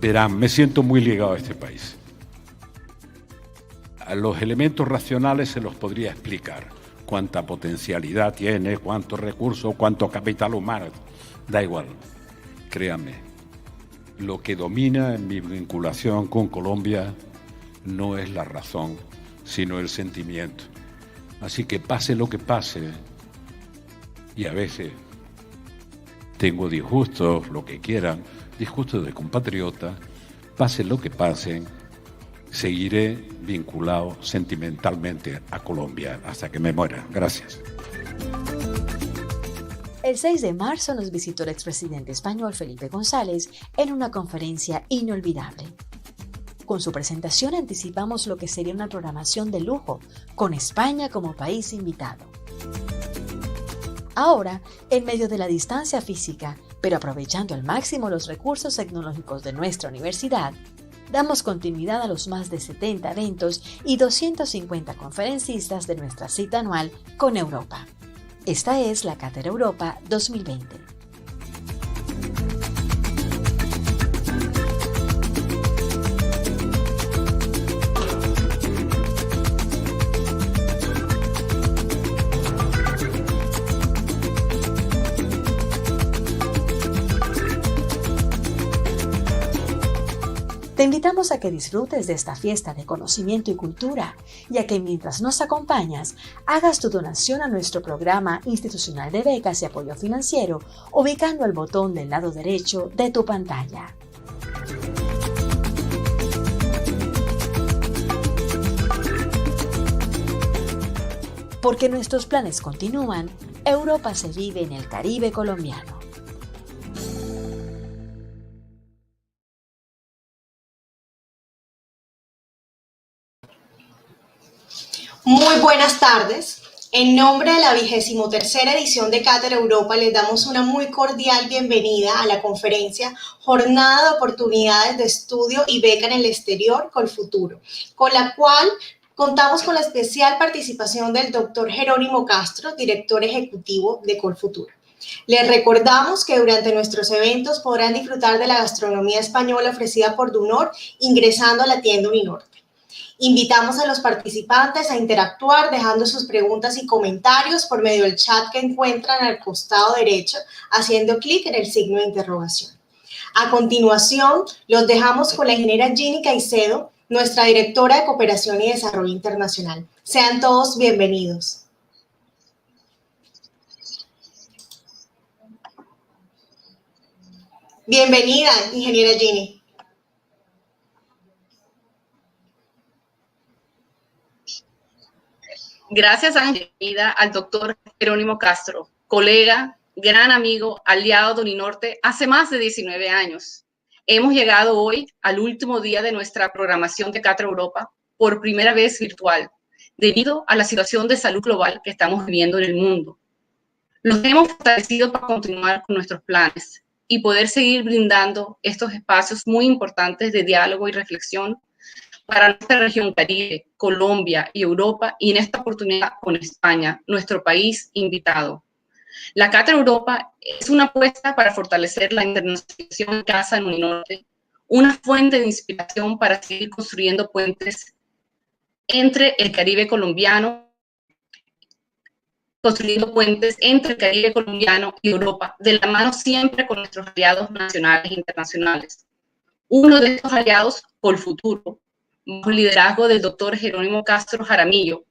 Verán, me siento muy ligado a este país. A los elementos racionales se los podría explicar. Cuánta potencialidad tiene, cuántos recursos, cuánto capital humano. Da igual, créanme. Lo que domina en mi vinculación con Colombia no es la razón, sino el sentimiento. Así que pase lo que pase, y a veces tengo disgustos, lo que quieran, disgustos de compatriotas, pase lo que pase, seguiré vinculado sentimentalmente a Colombia hasta que me muera. Gracias. El 6 de marzo nos visitó el expresidente español Felipe González en una conferencia inolvidable. Con su presentación anticipamos lo que sería una programación de lujo, con España como país invitado. Ahora, en medio de la distancia física, pero aprovechando al máximo los recursos tecnológicos de nuestra universidad, damos continuidad a los más de 70 eventos y 250 conferencistas de nuestra cita anual con Europa. Esta es la Cátedra Europa 2020. Te invitamos a que disfrutes de esta fiesta de conocimiento y cultura y a que mientras nos acompañas hagas tu donación a nuestro programa institucional de becas y apoyo financiero ubicando el botón del lado derecho de tu pantalla. Porque nuestros planes continúan, Europa se vive en el Caribe colombiano. Muy buenas tardes. En nombre de la 23ª edición de Cátedra Europa les damos una muy cordial bienvenida a la conferencia Jornada de Oportunidades de Estudio y Beca en el Exterior Colfuturo, con la cual contamos con la especial participación del doctor Jerónimo Castro, director ejecutivo de Colfuturo. Les recordamos que durante nuestros eventos podrán disfrutar de la gastronomía española ofrecida por Dunor ingresando a la tienda Uninorte. Invitamos a los participantes a interactuar dejando sus preguntas y comentarios por medio del chat que encuentran al costado derecho, haciendo clic en el signo de interrogación. A continuación, los dejamos con la ingeniera Ginny Caicedo, nuestra directora de Cooperación y Desarrollo Internacional. Sean todos bienvenidos. Bienvenida, ingeniera Ginny. Gracias, Ángela, al doctor Jerónimo Castro, colega, gran amigo, aliado de Uninorte hace más de 19 años. Hemos llegado hoy al último día de nuestra programación de Cátedra Europa, por primera vez virtual, debido a la situación de salud global que estamos viviendo en el mundo. Los hemos fortalecido para continuar con nuestros planes y poder seguir brindando estos espacios muy importantes de diálogo y reflexión para nuestra región Caribe, Colombia y Europa, y en esta oportunidad con España, nuestro país invitado. La Cátedra Europa es una apuesta para fortalecer la internacionalización en casa en Uninorte, una fuente de inspiración para seguir construyendo puentes entre el Caribe colombiano, y Europa, de la mano siempre con nuestros aliados nacionales e internacionales. Uno de estos aliados, Colfuturo, bajo el liderazgo del doctor Jerónimo Castro Jaramillo.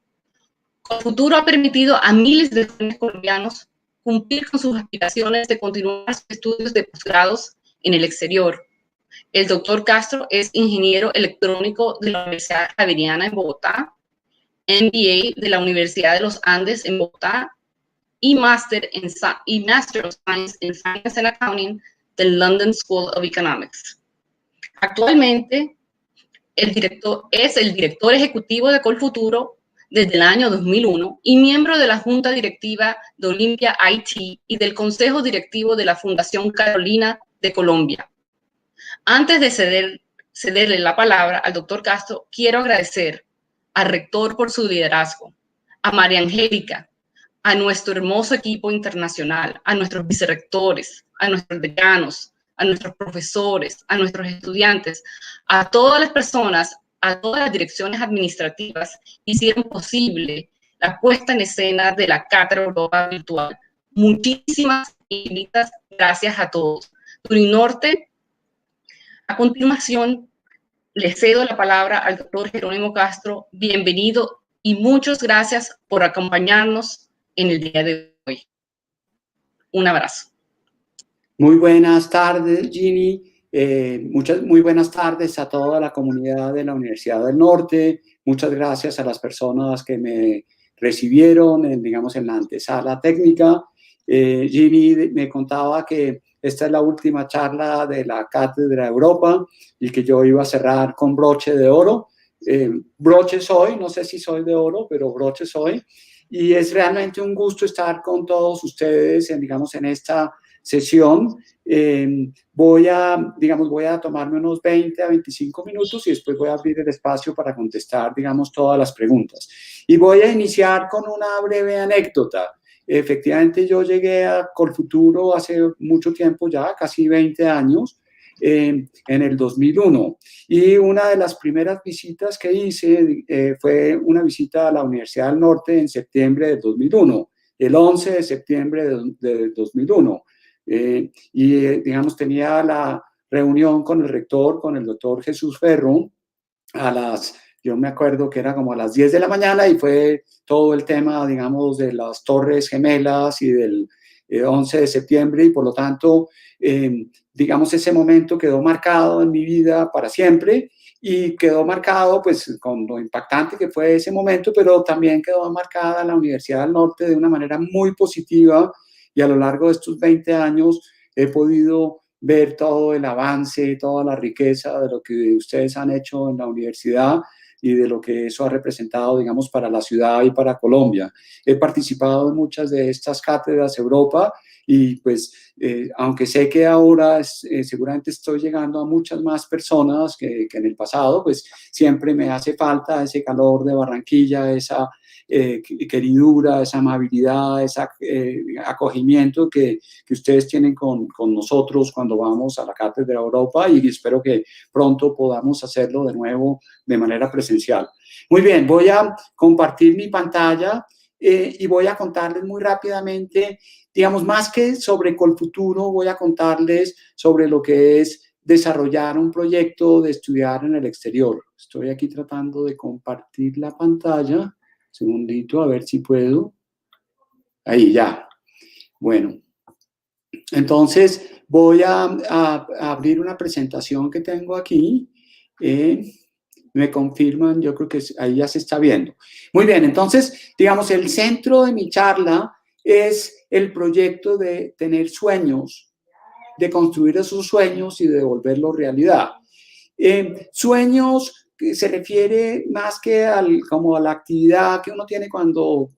Colfuturo ha permitido a miles de jóvenes colombianos cumplir con sus aspiraciones de continuar sus estudios de posgrados en el exterior. El doctor Castro es ingeniero electrónico de la Universidad Javeriana en Bogotá, MBA de la Universidad de los Andes en Bogotá y Master of Science in Finance and Accounting del London School of Economics. Actualmente, es el director ejecutivo de Colfuturo desde el año 2001 y miembro de la Junta Directiva de Olympia IT y del Consejo Directivo de la Fundación Carolina de Colombia. Antes de cederle la palabra al doctor Castro, quiero agradecer al rector por su liderazgo, a María Angélica, a nuestro hermoso equipo internacional, a nuestros vicerrectores, a nuestros decanos, a nuestros profesores, a nuestros estudiantes, a todas las personas, a todas las direcciones administrativas que hicieron posible la puesta en escena de la Cátedra Europa Virtual. Muchísimas infinitas gracias a todos. Turinorte, a continuación, le cedo la palabra al doctor Jerónimo Castro. Bienvenido y muchas gracias por acompañarnos en el día de hoy. Un abrazo. Muy buenas tardes, Ginny. Muy buenas tardes a toda la comunidad de la Universidad del Norte. Muchas gracias a las personas que me recibieron en la antesala técnica. Ginny me contaba que esta es la última charla de la Cátedra Europa y que yo iba a cerrar con broche de oro. Broche soy, no sé si soy de oro, pero broche soy. Y es realmente un gusto estar con todos ustedes en esta sesión. Voy a tomarme unos 20 a 25 minutos y después voy a abrir el espacio para contestar, todas las preguntas. Y voy a iniciar con una breve anécdota. Efectivamente, yo llegué a Colfuturo hace mucho tiempo ya, casi 20 años, en el 2001. Y una de las primeras visitas que hice fue una visita a la Universidad del Norte en septiembre de 2001, el 11 de septiembre de 2001. Tenía la reunión con el rector, con el doctor Jesús Ferro, yo me acuerdo que era como a las 10 de la mañana y fue todo el tema, de las Torres Gemelas y del 11 de septiembre y por lo tanto, ese momento quedó marcado en mi vida para siempre y quedó marcado pues con lo impactante que fue ese momento, pero también quedó marcada la Universidad del Norte de una manera muy positiva y a lo largo de estos 20 años he podido ver todo el avance, toda la riqueza de lo que ustedes han hecho en la universidad y de lo que eso ha representado, para la ciudad y para Colombia. He participado en muchas de estas cátedras Europa y pues, aunque sé que ahora seguramente estoy llegando a muchas más personas que en el pasado, pues siempre me hace falta ese calor de Barranquilla, esa queridura, esa amabilidad, ese acogimiento que ustedes tienen con nosotros cuando vamos a la Cátedra Europa y espero que pronto podamos hacerlo de nuevo de manera presencial. Muy bien, voy a compartir mi pantalla y voy a contarles muy rápidamente, más que sobre Colfuturo, voy a contarles sobre lo que es desarrollar un proyecto de estudiar en el exterior. Estoy aquí tratando de compartir la pantalla. Segundito, a ver si puedo. Ahí, ya. Bueno, entonces voy a abrir una presentación que tengo aquí. Me confirman, yo creo que ahí ya se está viendo. Muy bien, entonces, el centro de mi charla es el proyecto de tener sueños, de construir esos sueños y de volverlos realidad. Sueños que se refiere más que como a la actividad que uno tiene cuando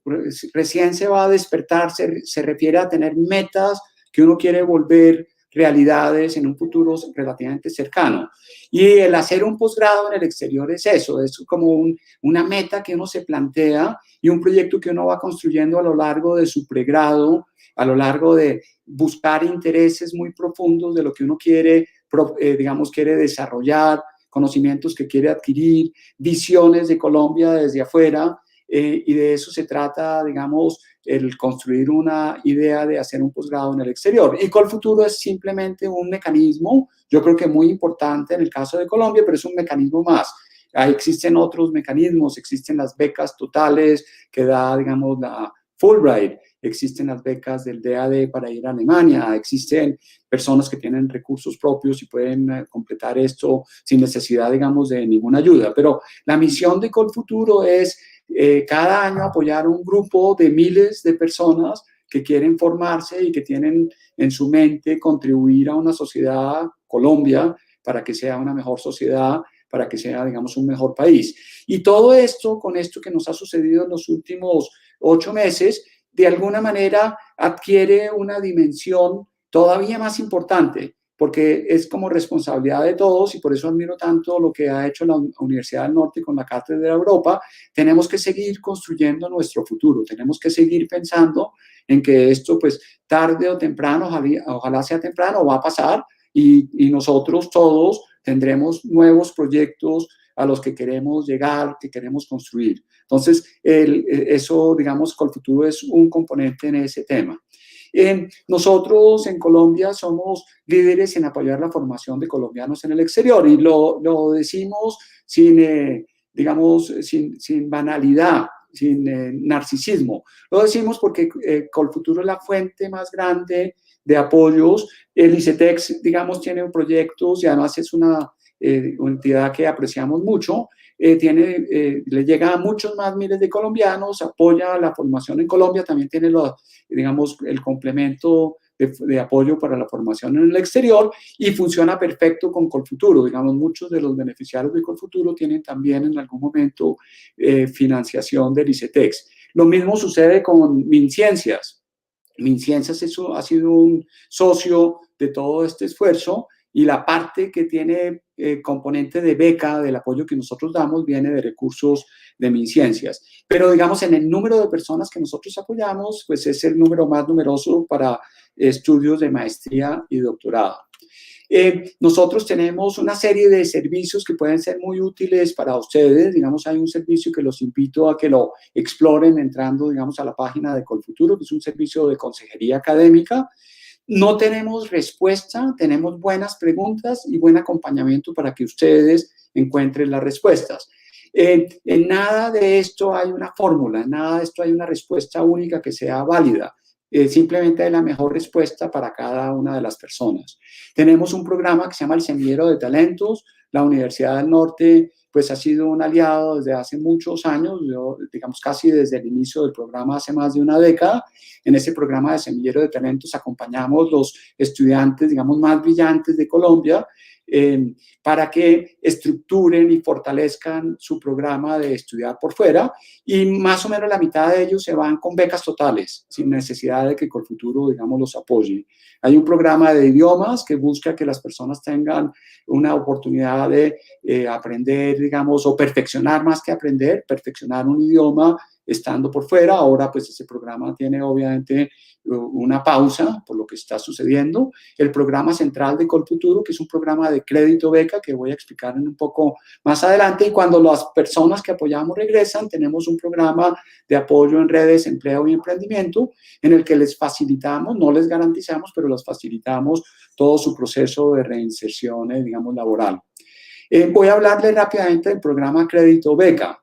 recién se va a despertar, se refiere a tener metas que uno quiere volver realidades en un futuro relativamente cercano. Y el hacer un posgrado en el exterior es eso, es como una meta que uno se plantea y un proyecto que uno va construyendo a lo largo de su pregrado, a lo largo de buscar intereses muy profundos de lo que uno quiere, quiere desarrollar, conocimientos que quiere adquirir, visiones de Colombia desde afuera, y de eso se trata, el construir una idea de hacer un posgrado en el exterior. Y Colfuturo es simplemente un mecanismo, yo creo que muy importante en el caso de Colombia, pero es un mecanismo más. Existen otros mecanismos, existen las becas totales que da, la Fulbright, existen las becas del DAD para ir a Alemania, existen personas que tienen recursos propios y pueden completar esto sin necesidad, de ninguna ayuda. Pero la misión de Colfuturo es cada año apoyar un grupo de miles de personas que quieren formarse y que tienen en su mente contribuir a una sociedad, Colombia, para que sea una mejor sociedad, para que sea, un mejor país. Y todo esto, con esto que nos ha sucedido en los últimos 8 meses, de alguna manera adquiere una dimensión todavía más importante, porque es como responsabilidad de todos y por eso admiro tanto lo que ha hecho la Universidad del Norte con la Cátedra de Europa. Tenemos que seguir construyendo nuestro futuro, tenemos que seguir pensando en que esto, pues, tarde o temprano, ojalá sea temprano, va a pasar y nosotros todos tendremos nuevos proyectos a los que queremos llegar, que queremos construir. Entonces, eso, digamos, Colfuturo es un componente en ese tema. Nosotros en Colombia somos líderes en apoyar la formación de colombianos en el exterior y lo decimos sin, digamos, sin banalidad, sin narcisismo. Lo decimos porque Colfuturo es la fuente más grande de apoyos. El ICETEX, digamos, tiene proyectos y además es una entidad que apreciamos mucho. Le llega a muchos más miles de colombianos, apoya la formación en Colombia, también tiene digamos, el complemento de apoyo para la formación en el exterior y funciona perfecto con Colfuturo. Digamos, muchos de los beneficiarios de Colfuturo tienen también en algún momento financiación del ICETEX. Lo mismo sucede con MinCiencias. MinCiencias ha sido un socio de todo este esfuerzo y la parte que tiene componente de beca, del apoyo que nosotros damos, viene de recursos de MinCiencias. Pero, digamos, en el número de personas que nosotros apoyamos, pues es el número más numeroso para estudios de maestría y doctorado. Nosotros tenemos una serie de servicios que pueden ser muy útiles para ustedes. Digamos, hay un servicio que los invito a que lo exploren entrando, digamos, a la página de Colfuturo, que es un servicio de consejería académica. No tenemos respuesta, tenemos buenas preguntas y buen acompañamiento para que ustedes encuentren las respuestas. En nada de esto hay una fórmula, en nada de esto hay una respuesta única que sea válida. Simplemente hay la mejor respuesta para cada una de las personas. Tenemos un programa que se llama el Semillero de Talentos. La Universidad del Norte pues ha sido un aliado desde hace muchos años, digamos casi desde el inicio del programa hace más de una década. En ese programa de Semillero de Talentos acompañamos los estudiantes, digamos, más brillantes de Colombia para que estructuren y fortalezcan su programa de estudiar por fuera, y más o menos la mitad de ellos se van con becas totales, sin necesidad de que Colfuturo, digamos, los apoye. Hay un programa de idiomas que busca que las personas tengan una oportunidad de aprender, digamos, o perfeccionar más que aprender, perfeccionar un idioma estando por fuera. Ahora, pues, ese programa tiene obviamente una pausa por lo que está sucediendo. El programa central de Colfuturo, que es un programa de crédito beca que voy a explicar un poco más adelante, y cuando las personas que apoyamos regresan, tenemos un programa de apoyo en redes, empleo y emprendimiento, en el que les facilitamos, no les garantizamos, pero les facilitamos todo su proceso de reinserción, digamos, laboral. Voy a hablarles rápidamente del programa Crédito Beca.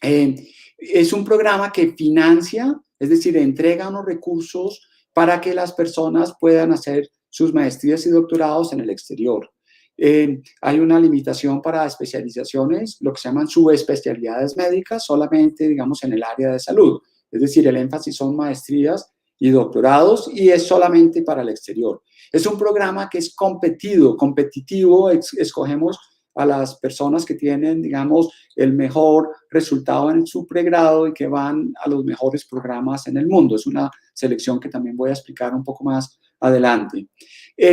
Es un programa que financia, es decir, entrega unos recursos para que las personas puedan hacer sus maestrías y doctorados en el exterior. Hay una limitación para especializaciones, lo que se llaman subespecialidades médicas, solamente, digamos, en el área de salud. Es decir, el énfasis son maestrías y doctorados, y es solamente para el exterior. Es un programa que es competitivo, escogemos a las personas que tienen, digamos, el mejor resultado en su pregrado y que van a los mejores programas en el mundo. Es una selección que también voy a explicar un poco más adelante.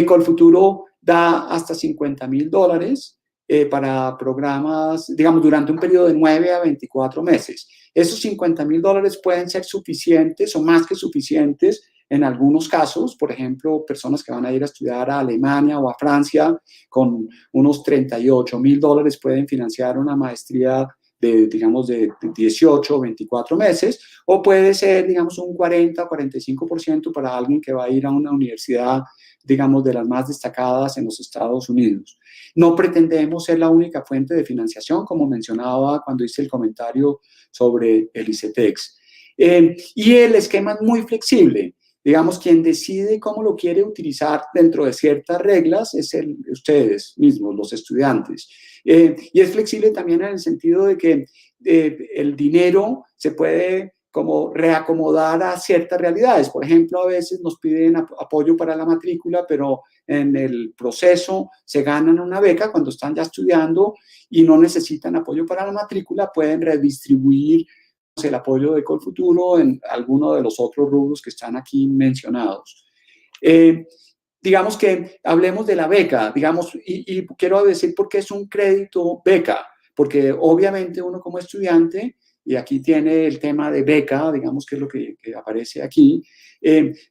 Colfuturo da hasta $50,000 para programas, digamos, durante un periodo de 9 a 24 meses. Esos $50,000 pueden ser suficientes o más que suficientes en algunos casos. Por ejemplo, personas que van a ir a estudiar a Alemania o a Francia con unos $38,000 pueden financiar una maestría de, digamos, de 18 o 24 meses, o puede ser, digamos, un 40 o 45% para alguien que va a ir a una universidad, digamos, de las más destacadas en los Estados Unidos. No pretendemos ser la única fuente de financiación, como mencionaba cuando hice el comentario sobre el ICETEX. Y el esquema es muy flexible. Digamos, quien decide cómo lo quiere utilizar dentro de ciertas reglas es ustedes mismos, los estudiantes. Y es flexible también en el sentido de que el dinero se puede como reacomodar a ciertas realidades. Por ejemplo, a veces nos piden apoyo para la matrícula, pero en el proceso se ganan una beca cuando están ya estudiando y no necesitan apoyo para la matrícula, pueden redistribuir el apoyo de Colfuturo en alguno de los otros rubros que están aquí mencionados. Digamos que hablemos de la beca, digamos, y quiero decir por qué es un crédito beca, porque obviamente uno como estudiante, y aquí tiene el tema de beca, digamos que es lo que aparece aquí,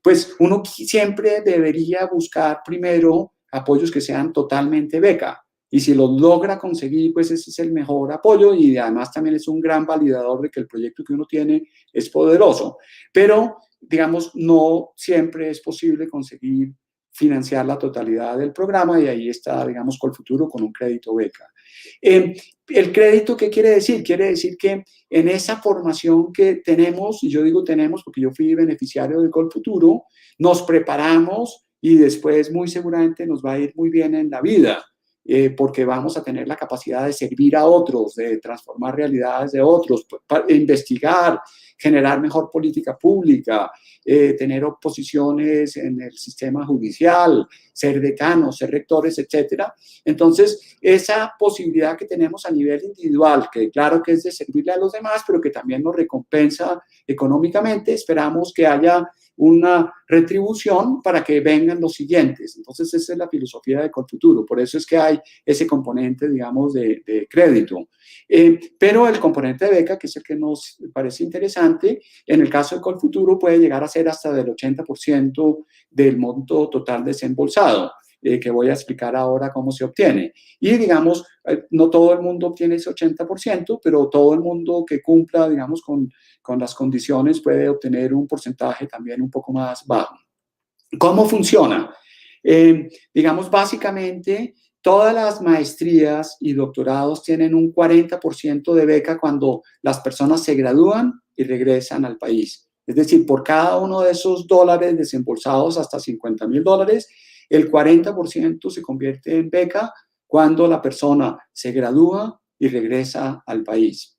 pues uno siempre debería buscar primero apoyos que sean totalmente beca. Y si los logra conseguir, pues ese es el mejor apoyo y además también es un gran validador de que el proyecto que uno tiene es poderoso. Pero, digamos, no siempre es posible conseguir financiar la totalidad del programa y ahí está, digamos, Colfuturo con un crédito beca. ¿El crédito qué quiere decir? Quiere decir que en esa formación que tenemos, y yo digo tenemos porque yo fui beneficiario del Colfuturo, nos preparamos y después muy seguramente nos va a ir muy bien en la vida. Porque vamos a tener la capacidad de servir a otros, de transformar realidades de otros, investigar, generar mejor política pública, tener oposiciones en el sistema judicial, ser decanos, ser rectores, etcétera. Entonces, esa posibilidad que tenemos a nivel individual, que claro que es de servirle a los demás, pero que también nos recompensa económicamente, esperamos que haya una retribución para que vengan los siguientes. Entonces, esa es la filosofía de Colfuturo. Por eso es que hay ese componente, digamos, de crédito. Pero el componente de beca, que es el que nos parece interesante, en el caso de Colfuturo puede llegar a ser hasta del 80% del monto total desembolsado, que voy a explicar ahora cómo se obtiene. Y, digamos, no todo el mundo obtiene ese 80%, pero todo el mundo que cumpla, digamos, con las condiciones puede obtener un porcentaje también un poco más bajo. ¿Cómo funciona? Digamos, básicamente, todas las maestrías y doctorados tienen un 40% de beca cuando las personas se gradúan y regresan al país. Es decir, por cada uno de esos dólares desembolsados hasta $50,000, el 40% se convierte en beca cuando la persona se gradúa y regresa al país.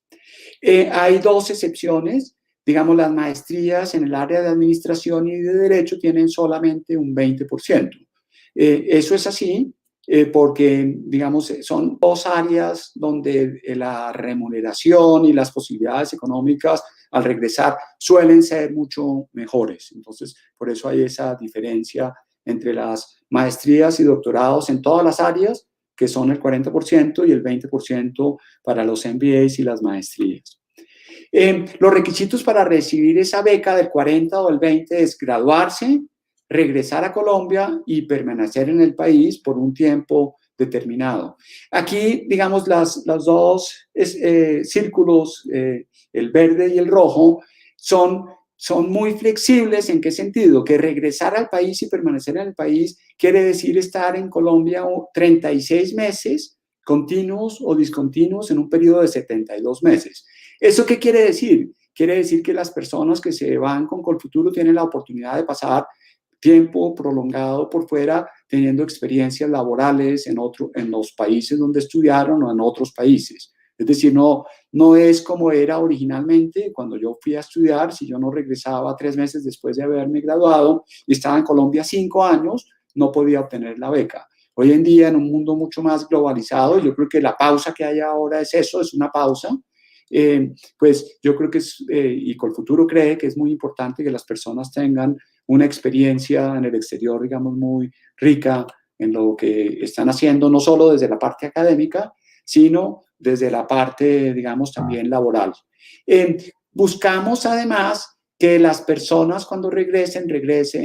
Hay dos excepciones. Digamos, las maestrías en el área de administración y de derecho tienen solamente un 20%. Eso es así porque, digamos, son dos áreas donde la remuneración y las posibilidades económicas al regresar suelen ser mucho mejores. Entonces, por eso hay esa diferencia entre las maestrías y doctorados en todas las áreas, que son el 40%, y el 20% para los MBAs y las maestrías. Los requisitos para recibir esa beca del 40 o del 20 es graduarse, regresar a Colombia y permanecer en el país por un tiempo determinado. Aquí, digamos, los dos círculos, el verde y el rojo, son muy flexibles. ¿En qué sentido? Que regresar al país y permanecer en el país quiere decir estar en Colombia 36 meses continuos o discontinuos en un periodo de 72 meses. ¿Eso qué quiere decir? Quiere decir que las personas que se van con Colfuturo tienen la oportunidad de pasar tiempo prolongado por fuera, teniendo experiencias laborales en los países donde estudiaron o en otros países. Es decir, no es como era originalmente cuando yo fui a estudiar. Si yo no regresaba 3 meses después de haberme graduado y estaba en Colombia 5 años, no podía obtener la beca. Hoy en día, en un mundo mucho más globalizado, yo creo que la pausa que hay ahora es eso, es una pausa. Pues yo creo que y Colfuturo cree que es muy importante que las personas tengan una experiencia en el exterior, digamos, muy rica en lo que están haciendo, no solo desde la parte académica, sino desde la parte, digamos, también laboral. Buscamos además que las personas cuando regresen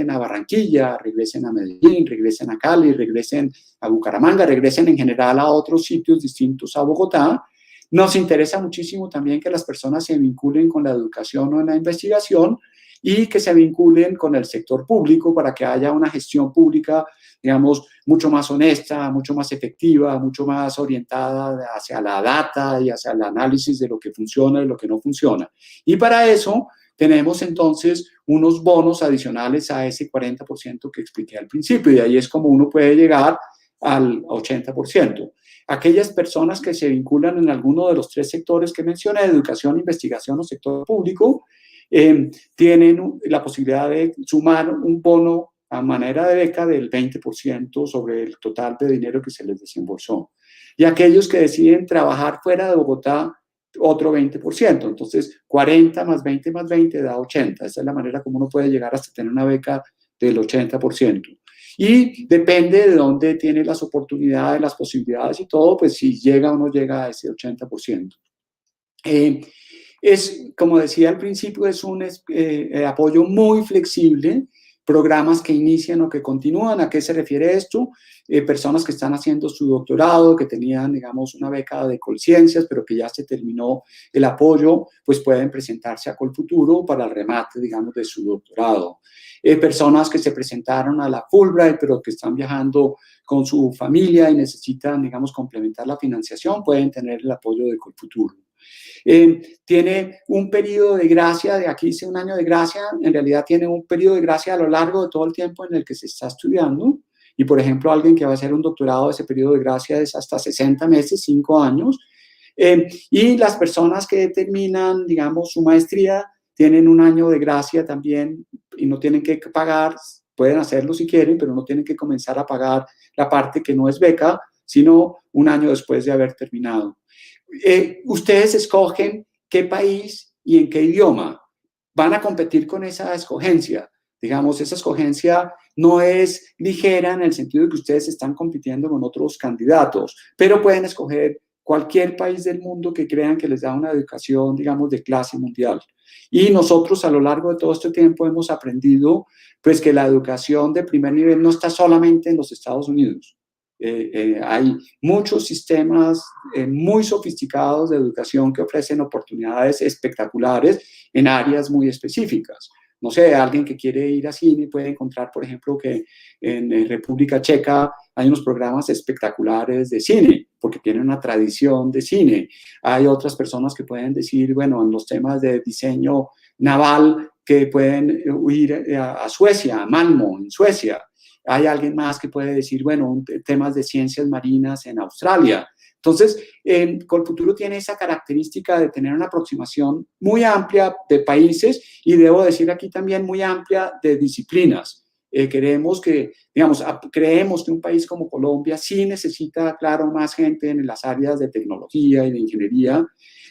a Barranquilla, regresen a Medellín, regresen a Cali, regresen a Bucaramanga, regresen en general a otros sitios distintos a Bogotá. Nos interesa muchísimo también que las personas se vinculen con la educación o la investigación y que se vinculen con el sector público para que haya una gestión pública, digamos, mucho más honesta, mucho más efectiva, mucho más orientada hacia la data y hacia el análisis de lo que funciona y lo que no funciona. Y para eso tenemos entonces unos bonos adicionales a ese 40% que expliqué al principio, y ahí es como uno puede llegar al 80%. Aquellas personas que se vinculan en alguno de los 3 sectores que mencioné, educación, investigación o sector público, tienen la posibilidad de sumar un bono a manera de beca del 20% sobre el total de dinero que se les desembolsó. Y aquellos que deciden trabajar fuera de Bogotá, otro 20%. Entonces, 40 más 20 más 20 da 80. Esa es la manera como uno puede llegar hasta tener una beca del 80%. Y depende de dónde tiene las oportunidades, las posibilidades y todo, pues si llega o no llega a ese 80%. Como decía al principio, es un apoyo muy flexible. programas que inician o que continúan. ¿A qué se refiere esto? Personas que están haciendo su doctorado, que tenían, digamos, una beca de Colciencias, pero que ya se terminó el apoyo, pues pueden presentarse a Colfuturo para el remate, digamos, de su doctorado. Personas que se presentaron a la Fulbright, pero que están viajando con su familia y necesitan, digamos, complementar la financiación, pueden tener el apoyo de Colfuturo. Tiene un periodo de gracia, de aquí dice un año de gracia, en realidad tiene un periodo de gracia a lo largo de todo el tiempo en el que se está estudiando. Y, por ejemplo, alguien que va a hacer un doctorado, ese periodo de gracia es hasta 60 meses, 5 años. Y las personas que terminan, digamos, su maestría, tienen un año de gracia también y no tienen que pagar, pueden hacerlo si quieren, pero no tienen que comenzar a pagar la parte que no es beca, sino un año después de haber terminado. Ustedes escogen qué país y en qué idioma. Van a competir con esa escogencia. Digamos, esa escogencia no es ligera en el sentido de que ustedes están compitiendo con otros candidatos, pero pueden escoger cualquier país del mundo que crean que les da una educación, digamos, de clase mundial. Y nosotros a lo largo de todo este tiempo hemos aprendido, pues, que la educación de primer nivel no está solamente en los Estados Unidos. Hay muchos sistemas muy sofisticados de educación que ofrecen oportunidades espectaculares en áreas muy específicas. No sé, alguien que quiere ir a cine puede encontrar, por ejemplo, que en República Checa hay unos programas espectaculares de cine, porque tienen una tradición de cine. Hay otras personas que pueden decir, bueno, en los temas de diseño naval, que pueden ir a Suecia, a Malmö, en Suecia. Hay alguien más que puede decir, bueno, temas de ciencias marinas en Australia. Entonces, Colfuturo tiene esa característica de tener una aproximación muy amplia de países y debo decir aquí también muy amplia de disciplinas. Creemos que un país como Colombia sí necesita, claro, más gente en las áreas de tecnología y de ingeniería,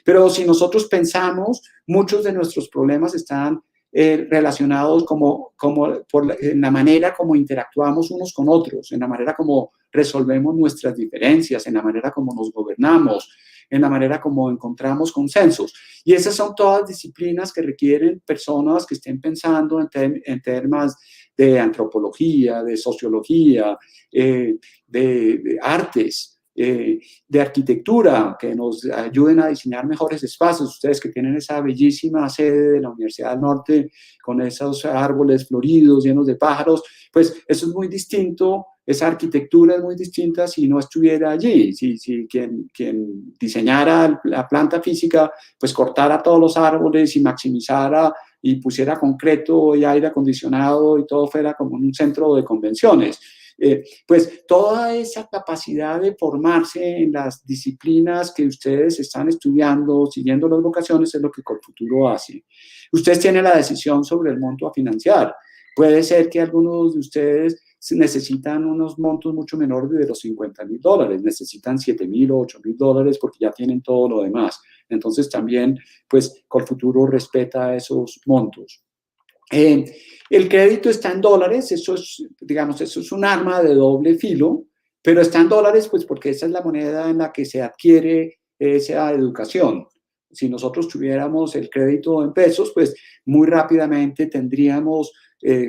pero si nosotros pensamos, muchos de nuestros problemas están relacionados en la manera como interactuamos unos con otros, en la manera como resolvemos nuestras diferencias, en la manera como nos gobernamos, en la manera como encontramos consensos. Y esas son todas disciplinas que requieren personas que estén pensando en temas de antropología, de sociología, de artes, de arquitectura, que nos ayuden a diseñar mejores espacios. Ustedes que tienen esa bellísima sede de la Universidad del Norte con esos árboles floridos, llenos de pájaros, pues eso es muy distinto, esa arquitectura es muy distinta si no estuviera allí, si quien diseñara la planta física, pues cortara todos los árboles y maximizara y pusiera concreto y aire acondicionado y todo fuera como un centro de convenciones. Pues toda esa capacidad de formarse en las disciplinas que ustedes están estudiando, siguiendo las vocaciones, es lo que Colfuturo hace. Ustedes tienen la decisión sobre el monto a financiar. Puede ser que algunos de ustedes necesitan unos montos mucho menores de los $50,000, necesitan $7,000 o $8,000 porque ya tienen todo lo demás. Entonces también, pues, Colfuturo respeta esos montos. El crédito está en dólares, eso es un arma de doble filo, pero está en dólares pues porque esa es la moneda en la que se adquiere esa educación. Si nosotros tuviéramos el crédito en pesos, pues muy rápidamente tendríamos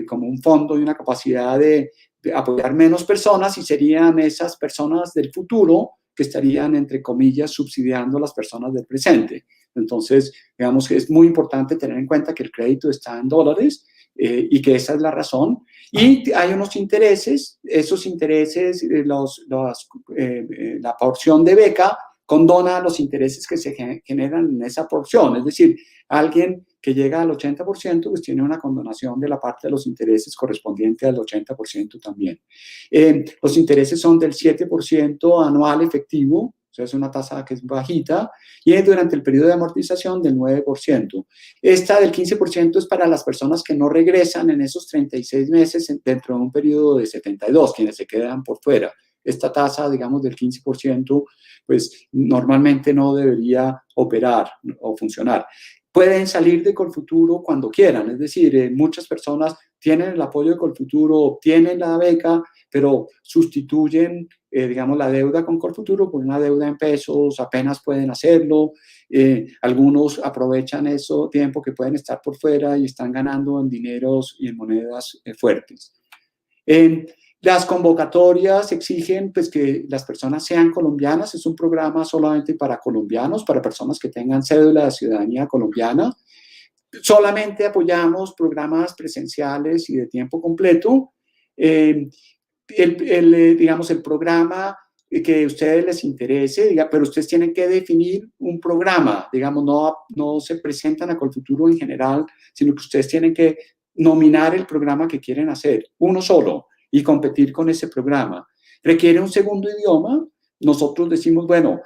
como un fondo y una capacidad de apoyar menos personas y serían esas personas del futuro que estarían, entre comillas, subsidiando a las personas del presente. Entonces, digamos que es muy importante tener en cuenta que el crédito está en dólares y que esa es la razón. Y hay unos intereses, esos intereses, la porción de beca condona los intereses que se generan en esa porción. Es decir, alguien que llega al 80%, pues tiene una condonación de la parte de los intereses correspondiente al 80% también. Los intereses son del 7% anual efectivo, o sea, es una tasa que es bajita, y durante el periodo de amortización del 9%. Esta del 15% es para las personas que no regresan en esos 36 meses dentro de un periodo de 72, quienes se quedan por fuera. Esta tasa, digamos, del 15%, pues normalmente no debería operar o funcionar. Pueden salir de Colfuturo cuando quieran, es decir, muchas personas tienen el apoyo de Colfuturo, obtienen la beca, pero sustituyen, digamos, la deuda con Colfuturo por una deuda en pesos, apenas pueden hacerlo. Algunos aprovechan ese tiempo que pueden estar por fuera y están ganando en dineros y en monedas fuertes. Las convocatorias exigen pues, que las personas sean colombianas. Es un programa solamente para colombianos, para personas que tengan cédula de ciudadanía colombiana. Solamente apoyamos programas presenciales y de tiempo completo. Digamos, el programa que a ustedes les interese, pero ustedes tienen que definir un programa. Digamos, no se presentan a Colfuturo en general, sino que ustedes tienen que nominar el programa que quieren hacer, uno solo, y competir con ese programa. Requiere un segundo idioma. Nosotros decimos, bueno,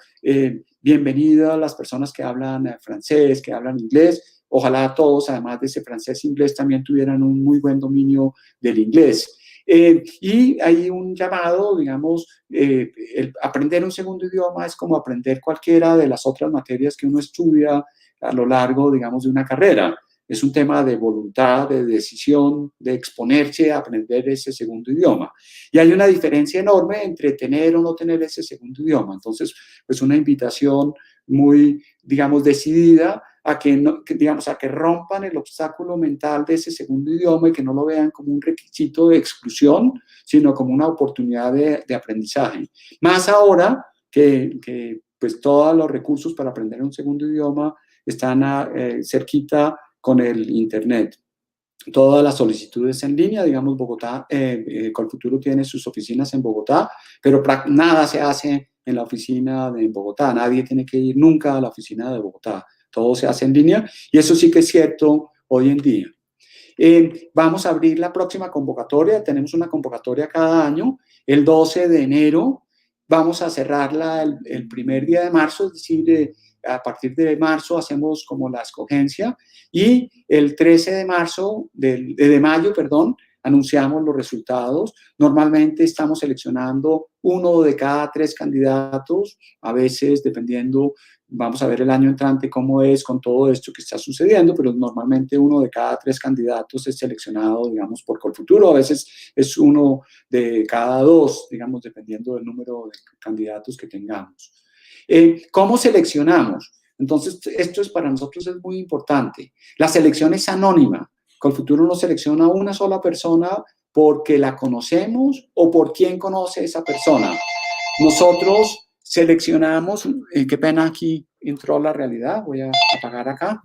bienvenida a las personas que hablan francés, que hablan inglés. Ojalá todos, además de ese francés e inglés, también tuvieran un muy buen dominio del inglés. Y hay un llamado, digamos, aprender un segundo idioma es como aprender cualquiera de las otras materias que uno estudia a lo largo, digamos, de una carrera. Es un tema de voluntad, de decisión, de exponerse a aprender ese segundo idioma. Y hay una diferencia enorme entre tener o no tener ese segundo idioma. Entonces, pues una invitación muy, digamos, decidida a digamos, a que rompan el obstáculo mental de ese segundo idioma y que no lo vean como un requisito de exclusión, sino como una oportunidad de aprendizaje. Más ahora que pues todos los recursos para aprender un segundo idioma están cerquita con el Internet. Todas las solicitudes en línea, digamos, Bogotá, Colfuturo tiene sus oficinas en Bogotá, pero nada se hace en la oficina de Bogotá, nadie tiene que ir nunca a la oficina de Bogotá, todo se hace en línea y eso sí que es cierto hoy en día. Vamos a abrir la próxima convocatoria, tenemos una convocatoria cada año, el 12 de enero, vamos a cerrarla el primer día de marzo, es decir, a partir de marzo hacemos como la escogencia y el 13 de mayo, anunciamos los resultados. Normalmente estamos seleccionando 1 de cada 3 candidatos, a veces dependiendo, vamos a ver el año entrante cómo es con todo esto que está sucediendo, pero normalmente 1 de cada 3 candidatos es seleccionado, digamos, por Colfuturo, a veces es 1 de cada 2, digamos, dependiendo del número de candidatos que tengamos. ¿Cómo seleccionamos? Entonces, esto para nosotros es muy importante. La selección es anónima. Colfuturo no selecciona a una sola persona porque la conocemos o por quién conoce esa persona. Nosotros seleccionamos, qué pena aquí entró la realidad, voy a apagar acá.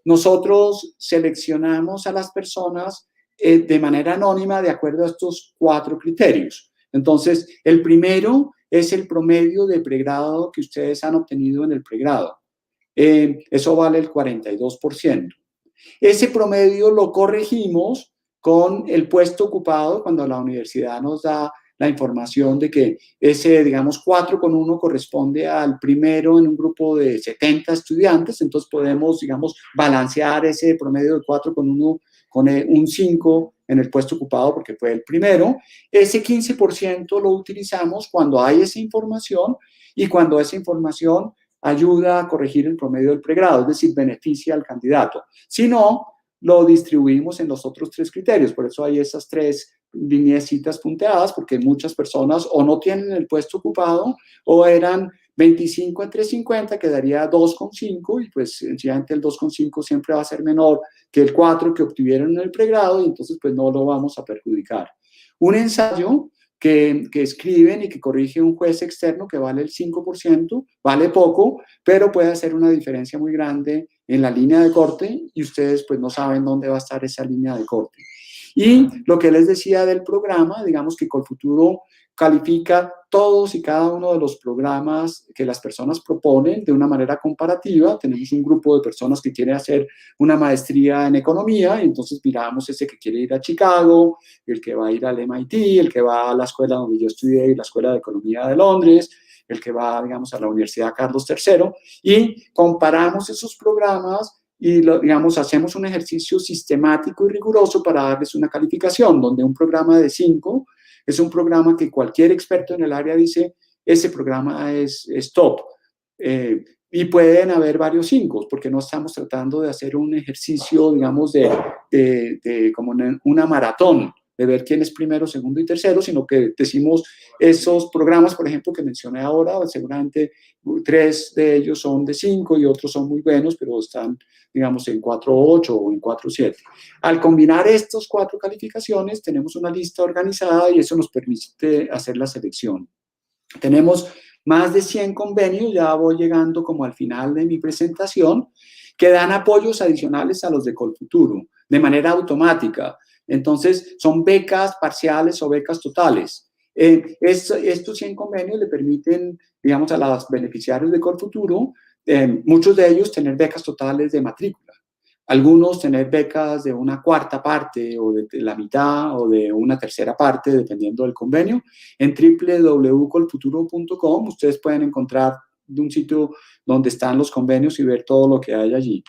Nosotros seleccionamos a las personas de manera anónima de acuerdo a estos 4 criterios. Entonces, el primero es el promedio de pregrado que ustedes han obtenido en el pregrado. Eso vale el 42%. Ese promedio lo corregimos con el puesto ocupado cuando la universidad nos da la información de que ese, digamos, 4,1 corresponde al primero en un grupo de 70 estudiantes, entonces podemos, digamos, balancear ese promedio de 4,1 con un 5 en el puesto ocupado porque fue el primero. Ese 15% lo utilizamos cuando hay esa información y cuando esa información ayuda a corregir el promedio del pregrado, es decir, beneficia al candidato. Si no, lo distribuimos en los otros 3 criterios, por eso hay esas 3 lineecitas punteadas, porque muchas personas o no tienen el puesto ocupado o eran 25 entre 50, quedaría 2,5 y pues sencillamente el 2,5 siempre va a ser menor que el 4 que obtuvieron en el pregrado y entonces pues no lo vamos a perjudicar. Un ensayo que escriben y que corrige un juez externo que vale el 5%, vale poco, pero puede hacer una diferencia muy grande en la línea de corte y ustedes pues no saben dónde va a estar esa línea de corte. Y lo que les decía del programa, digamos que Colfuturo califica todos y cada uno de los programas que las personas proponen de una manera comparativa. Tenemos un grupo de personas que quieren hacer una maestría en economía y entonces miramos ese que quiere ir a Chicago, el que va a ir al MIT, el que va a la escuela donde yo estudié, la Escuela de Economía de Londres, el que va, digamos, a la Universidad Carlos III y comparamos esos programas y, digamos, hacemos un ejercicio sistemático y riguroso para darles una calificación, donde un programa de 5 es un programa que cualquier experto en el área dice, ese programa es top. Y pueden haber varios 5, porque no estamos tratando de hacer un ejercicio, digamos, como una maratón. de ver quién es primero, segundo y tercero, sino que decimos esos programas, por ejemplo, que mencioné ahora, seguramente 3 de ellos son de 5 y otros son muy buenos, pero están, digamos, en 4.8 o en 4.7. Al combinar estas 4 calificaciones, tenemos una lista organizada y eso nos permite hacer la selección. Tenemos más de 100 convenios, ya voy llegando como al final de mi presentación, que dan apoyos adicionales a los de Colfuturo, de manera automática. Entonces, son becas parciales o becas totales. Estos 100 convenios le permiten, digamos, a los beneficiarios de Colfuturo, muchos de ellos tener becas totales de matrícula. Algunos tener becas de una cuarta parte o de la mitad o de una tercera parte, dependiendo del convenio. En www.colfuturo.com ustedes pueden encontrar un sitio donde están los convenios y ver todo lo que hay allí.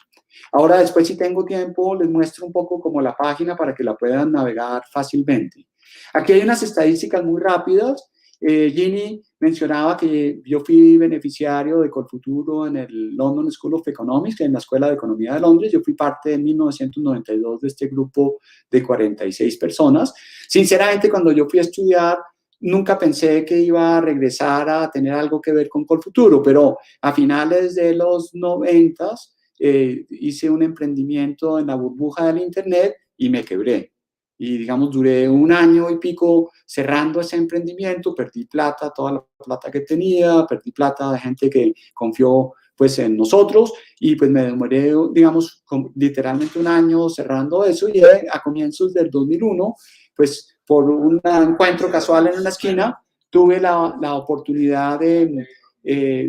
Ahora, después, si tengo tiempo, les muestro un poco como la página para que la puedan navegar fácilmente. Aquí hay unas estadísticas muy rápidas. Ginny mencionaba que yo fui beneficiario de Colfuturo en el London School of Economics, en la Escuela de Economía de Londres. Yo fui parte en 1992 de este grupo de 46 personas. Sinceramente, cuando yo fui a estudiar, nunca pensé que iba a regresar a tener algo que ver con Colfuturo, pero a finales de los 90 hice un emprendimiento en la burbuja del Internet y me quebré. Y, digamos, duré 1 año y pico cerrando ese emprendimiento, perdí plata, toda la plata que tenía, perdí plata de gente que confió, pues, en nosotros, y pues me demoré, digamos, literalmente 1 año cerrando eso, y a comienzos del 2001, pues, por un encuentro casual en una esquina, tuve la oportunidad de,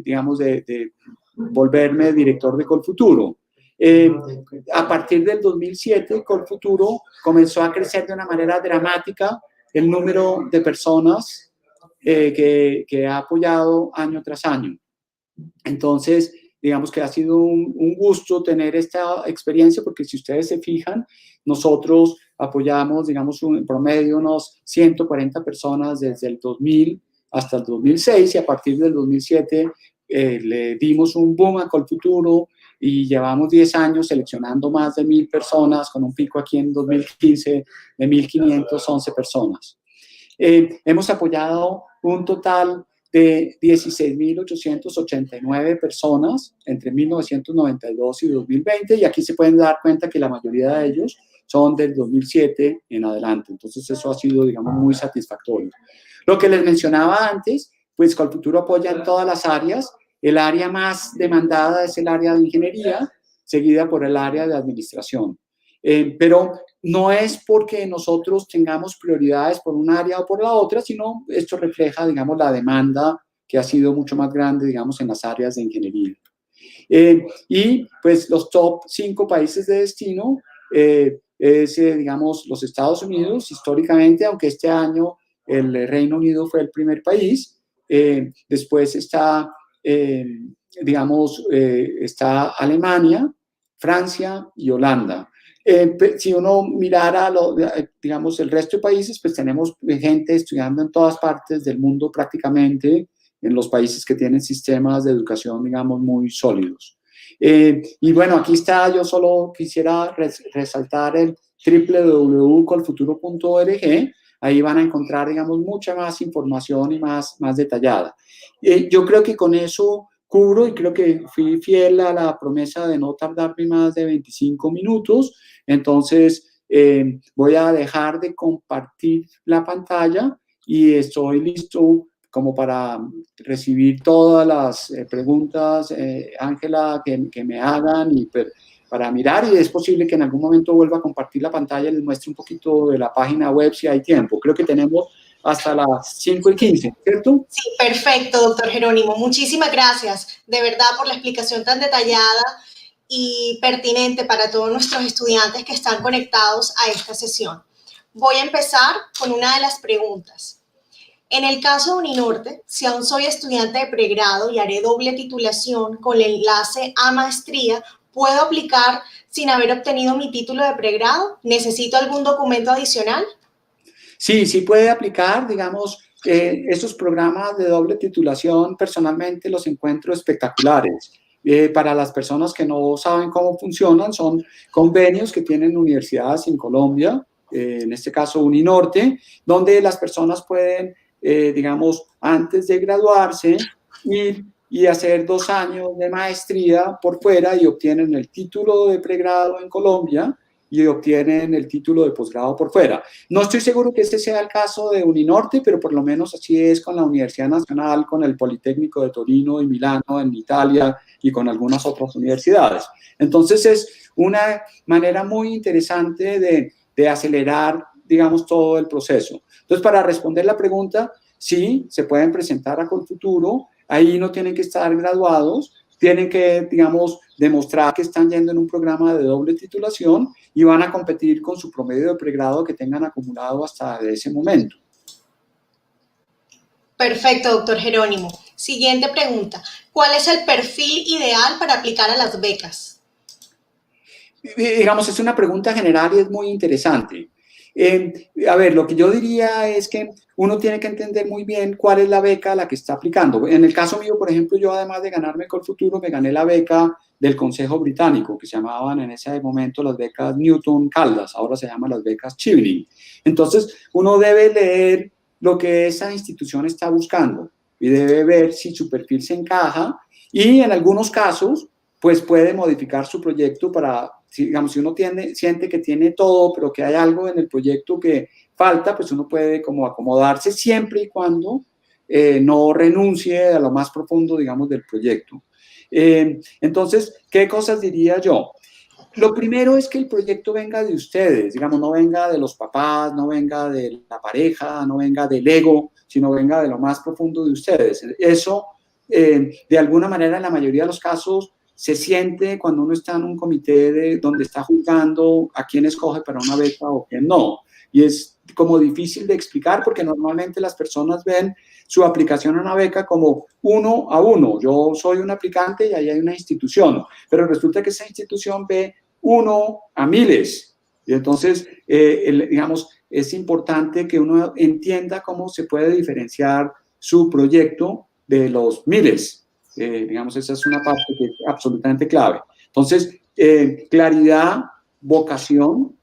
digamos, de volverme director de Colfuturo. A partir del 2007, Colfuturo comenzó a crecer de una manera dramática el número de personas que ha apoyado año tras año. Entonces, digamos que ha sido un gusto tener esta experiencia, porque si ustedes se fijan, nosotros apoyamos, digamos, en promedio unos 140 personas desde el 2000 hasta el 2006, y a partir del 2007 le dimos un boom a Colfuturo y llevamos 10 años seleccionando más de 1.000 personas, con un pico aquí en 2015 de 1.511 personas. Hemos apoyado un total de 16.889 personas entre 1992 y 2020, y aquí se pueden dar cuenta que la mayoría de ellos son del 2007 en adelante. Entonces, eso ha sido, digamos, muy satisfactorio. Lo que les mencionaba antes, pues Colfuturo apoya en todas las áreas. El área más demandada es el área de ingeniería, seguida por el área de administración. Pero no es porque nosotros tengamos prioridades por un área o por la otra, sino esto refleja, digamos, la demanda que ha sido mucho más grande, digamos, en las áreas de ingeniería. Y pues los top 5 países de destino es, digamos, los Estados Unidos, históricamente, aunque este año el Reino Unido fue el primer país. Después está, digamos, está Alemania, Francia y Holanda. Si uno mirara, digamos, el resto de países, pues tenemos gente estudiando en todas partes del mundo prácticamente, en los países que tienen sistemas de educación, digamos, muy sólidos. Y bueno, aquí está, yo solo quisiera resaltar el www.colfuturo.org. Ahí van a encontrar, digamos, mucha más información y más detallada. Yo creo que con eso cubro, y creo que fui fiel a la promesa de no tardarme más de 25 minutos. Entonces, voy a dejar de compartir la pantalla y estoy listo como para recibir todas las preguntas, Ángela, que me hagan, y para mirar, y es posible que en algún momento vuelva a compartir la pantalla y les muestre un poquito de la página web si hay tiempo. Creo que tenemos hasta las 5:15, ¿cierto? Sí, perfecto, doctor Jerónimo. Muchísimas gracias, de verdad, por la explicación tan detallada y pertinente para todos nuestros estudiantes que están conectados a esta sesión. Voy a empezar con una de las preguntas. En el caso de Uninorte, si aún soy estudiante de pregrado y haré doble titulación con el enlace a maestría, ¿puedo aplicar sin haber obtenido mi título de pregrado? ¿Necesito algún documento adicional? Sí, sí puede aplicar, digamos, estos programas de doble titulación, personalmente los encuentro espectaculares. Para las personas que no saben cómo funcionan, son convenios que tienen universidades en Colombia, en este caso Uninorte, donde las personas pueden, digamos, antes de graduarse, ir y hacer 2 años de maestría por fuera y obtienen el título de pregrado en Colombia y obtienen el título de posgrado por fuera. No estoy seguro que este sea el caso de Uninorte, pero por lo menos así es con la Universidad Nacional, con el Politécnico de Torino y Milano en Italia y con algunas otras universidades. Entonces es una manera muy interesante de acelerar, digamos, todo el proceso. Entonces, para responder la pregunta, sí, se pueden presentar a Colfuturo, ahí no tienen que estar graduados, tienen que, digamos, demostrar que están yendo en un programa de doble titulación y van a competir con su promedio de pregrado que tengan acumulado hasta ese momento. Perfecto, doctor Jerónimo. Siguiente pregunta. ¿Cuál es el perfil ideal para aplicar a las becas? Digamos, es una pregunta general y es muy interesante. A ver, lo que yo diría es que uno tiene que entender muy bien cuál es la beca a la que está aplicando. En el caso mío, por ejemplo, yo además de ganarme Colfuturo, me gané la beca del Consejo Británico, que se llamaban en ese momento las becas Newton Caldas, ahora se llaman las becas Chevening. Entonces, uno debe leer lo que esa institución está buscando y debe ver si su perfil se encaja y en algunos casos, pues puede modificar su proyecto para, digamos, si uno siente que tiene todo, pero que hay algo en el proyecto que falta, pues uno puede como acomodarse siempre y cuando no renuncie a lo más profundo, digamos, del proyecto. Entonces, ¿qué cosas diría yo? Lo primero es que el proyecto venga de ustedes, digamos, no venga de los papás, no venga de la pareja, no venga del ego, sino venga de lo más profundo de ustedes. Eso, de alguna manera, en la mayoría de los casos, se siente cuando uno está en un comité donde está juzgando a quién escoge para una beca o quién no. Y es como difícil de explicar porque normalmente las personas ven su aplicación a una beca como 1 a 1. Yo soy un aplicante y ahí hay una institución, pero resulta que esa institución ve 1 a miles. Y entonces, digamos, es importante que uno entienda cómo se puede diferenciar su proyecto de los miles. Digamos, esa es una parte que es absolutamente clave. Entonces, claridad, vocación,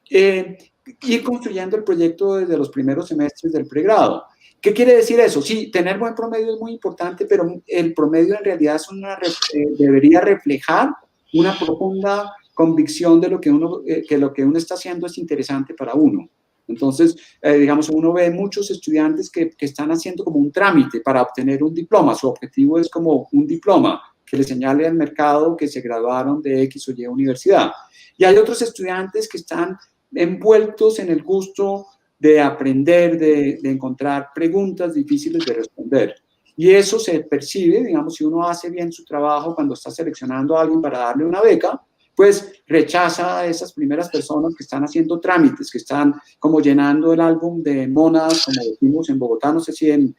ir construyendo el proyecto desde los primeros semestres del pregrado. ¿Qué quiere decir eso? Sí, tener buen promedio es muy importante, pero el promedio en realidad es debería reflejar una profunda convicción de que lo que uno está haciendo es interesante para uno. Entonces, digamos, uno ve muchos estudiantes que están haciendo como un trámite para obtener un diploma. Su objetivo es como un diploma que le señale al mercado que se graduaron de X o Y universidad. Y hay otros estudiantes que están envueltos en el gusto de aprender, de encontrar preguntas difíciles de responder. Y eso se percibe, digamos, si uno hace bien su trabajo cuando está seleccionando a alguien para darle una beca, pues rechaza a esas primeras personas que están haciendo trámites, que están como llenando el álbum de monas, como decimos en Bogotá, no sé si en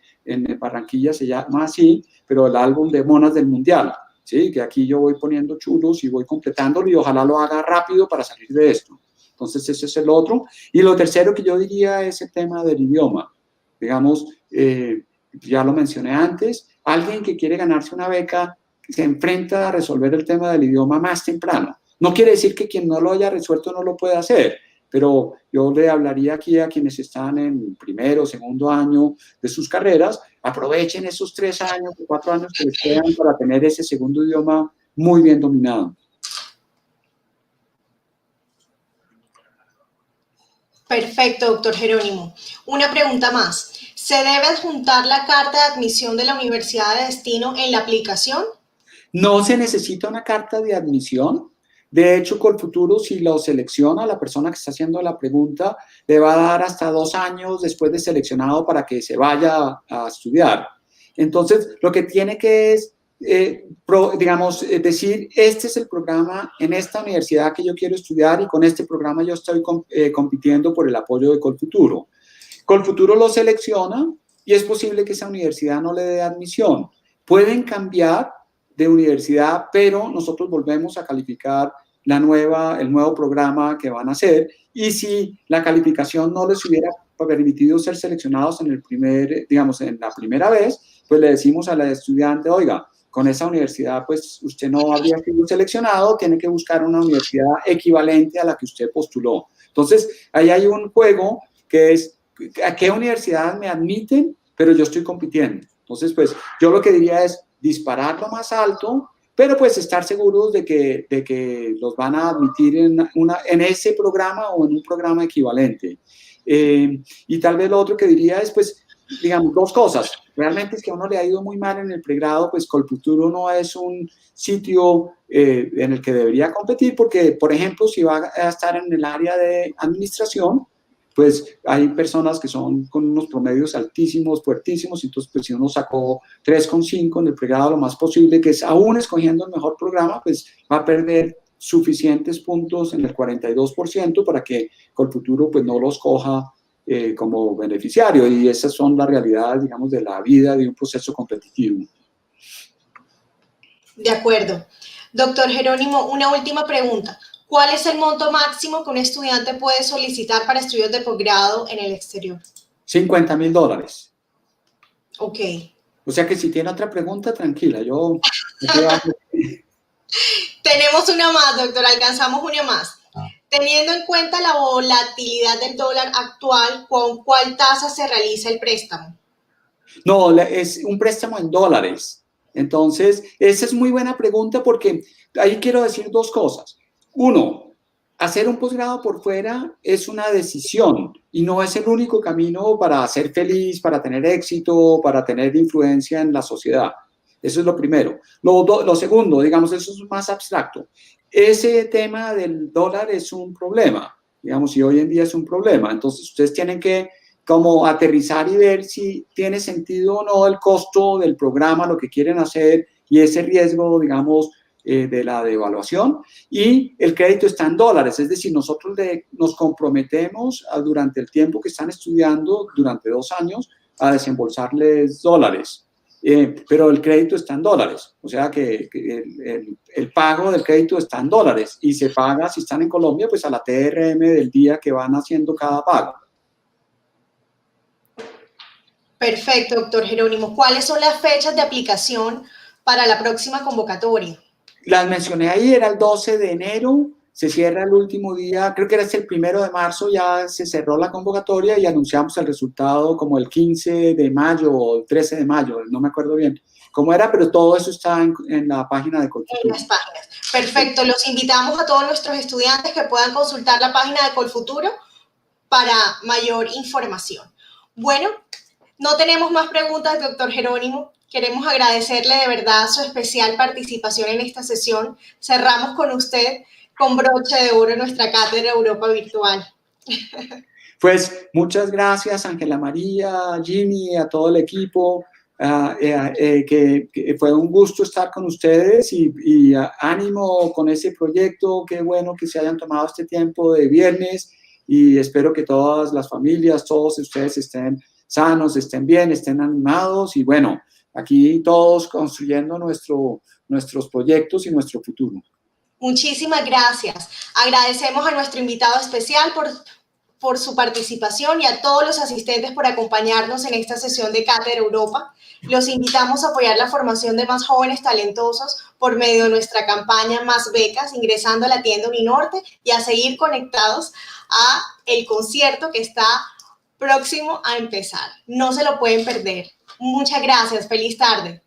Barranquilla se llama así, pero el álbum de monas del mundial, ¿sí? Que aquí yo voy poniendo chulos y voy completándolo y ojalá lo haga rápido para salir de esto. Entonces ese es el otro. Y lo tercero que yo diría es el tema del idioma. Digamos, ya lo mencioné antes, alguien que quiere ganarse una beca se enfrenta a resolver el tema del idioma más temprano. No quiere decir que quien no lo haya resuelto no lo pueda hacer, pero yo le hablaría aquí a quienes están en primero o segundo año de sus carreras, aprovechen esos 3 años o 4 años que les quedan para tener ese segundo idioma muy bien dominado. Perfecto, doctor Jerónimo. Una pregunta más. ¿Se debe adjuntar la carta de admisión de la universidad de destino en la aplicación? No se necesita una carta de admisión. De hecho, Colfuturo, si lo selecciona, la persona que está haciendo la pregunta le va a dar hasta 2 años después de seleccionado para que se vaya a estudiar. Entonces, lo que tiene que es, digamos, decir, este es el programa en esta universidad que yo quiero estudiar y con este programa yo estoy compitiendo por el apoyo de Colfuturo. Colfuturo lo selecciona y es posible que esa universidad no le dé admisión. Pueden cambiar de universidad, pero nosotros volvemos a calificar el nuevo programa que van a hacer y si la calificación no les hubiera permitido ser seleccionados en la primera vez, pues le decimos a la estudiante, oiga, con esa universidad, pues usted no habría sido seleccionado, tiene que buscar una universidad equivalente a la que usted postuló. Entonces, ahí hay un juego que es, ¿a qué universidad me admiten? Pero yo estoy compitiendo. Entonces, pues, yo lo que diría es disparar lo más alto, pero pues estar seguros de que los van a admitir en ese programa o en un programa equivalente. Y tal vez lo otro que diría es, pues, digamos, dos cosas. Realmente es que a uno le ha ido muy mal en el pregrado, pues Colfuturo no es un sitio en el que debería competir, porque, por ejemplo, si va a estar en el área de administración, pues hay personas que son con unos promedios altísimos, fuertísimos, entonces pues si uno sacó 3,5 en el pregrado, lo más posible, que es aún escogiendo el mejor programa, pues va a perder suficientes puntos en el 42% para que Colfuturo pues no los coja como beneficiario, y esas son las realidades, digamos, de la vida de un proceso competitivo. De acuerdo. Doctor Jerónimo, una última pregunta. ¿Cuál es el monto máximo que un estudiante puede solicitar para estudios de posgrado en el exterior? $50,000. Ok. O sea que si tiene otra pregunta, tranquila, yo... Tenemos una más, doctor, alcanzamos una más. Teniendo en cuenta la volatilidad del dólar actual, ¿con cuál tasa se realiza el préstamo? No, es un préstamo en dólares. Entonces, esa es muy buena pregunta porque ahí quiero decir dos cosas. Uno, hacer un posgrado por fuera es una decisión y no es el único camino para ser feliz, para tener éxito, para tener influencia en la sociedad. Eso es lo primero. Lo segundo, digamos, eso es más abstracto. Ese tema del dólar es un problema, digamos, y hoy en día es un problema. Entonces, ustedes tienen que como aterrizar y ver si tiene sentido o no el costo del programa, lo que quieren hacer y ese riesgo, digamos, de la devaluación. Y el crédito está en dólares, es decir, nosotros nos comprometemos durante el tiempo que están estudiando, durante 2 años, a desembolsarles dólares. Pero el crédito está en dólares, o sea que el pago del crédito está en dólares y se paga, si están en Colombia, pues a la TRM del día que van haciendo cada pago. Perfecto, doctor Jerónimo. ¿Cuáles son las fechas de aplicación para la próxima convocatoria? Las mencioné ahí, era el 12 de enero, se cierra el último día, creo que era el 1 de marzo, ya se cerró la convocatoria y anunciamos el resultado como el 15 de mayo o el 13 de mayo, no me acuerdo bien cómo era, pero todo eso está en la página de Colfuturo. En las páginas. Perfecto, los invitamos a todos nuestros estudiantes que puedan consultar la página de Colfuturo para mayor información. Bueno, no tenemos más preguntas, doctor Jerónimo. Queremos agradecerle de verdad su especial participación en esta sesión. Cerramos con usted con broche de oro en nuestra Cátedra Europa Virtual. Pues muchas gracias, Ángela María, Jimmy, a todo el equipo, que fue un gusto estar con ustedes y ánimo con ese proyecto. Qué bueno que se hayan tomado este tiempo de viernes y espero que todas las familias, todos ustedes estén sanos, estén bien, estén animados y bueno, aquí todos construyendo nuestros proyectos y nuestro futuro. Muchísimas gracias. Agradecemos a nuestro invitado especial por su participación y a todos los asistentes por acompañarnos en esta sesión de Cátedra Europa. Los invitamos a apoyar la formación de más jóvenes talentosos por medio de nuestra campaña Más Becas, ingresando a la tienda Uninorte y a seguir conectados a el concierto que está próximo a empezar. No se lo pueden perder. Muchas gracias. Feliz tarde.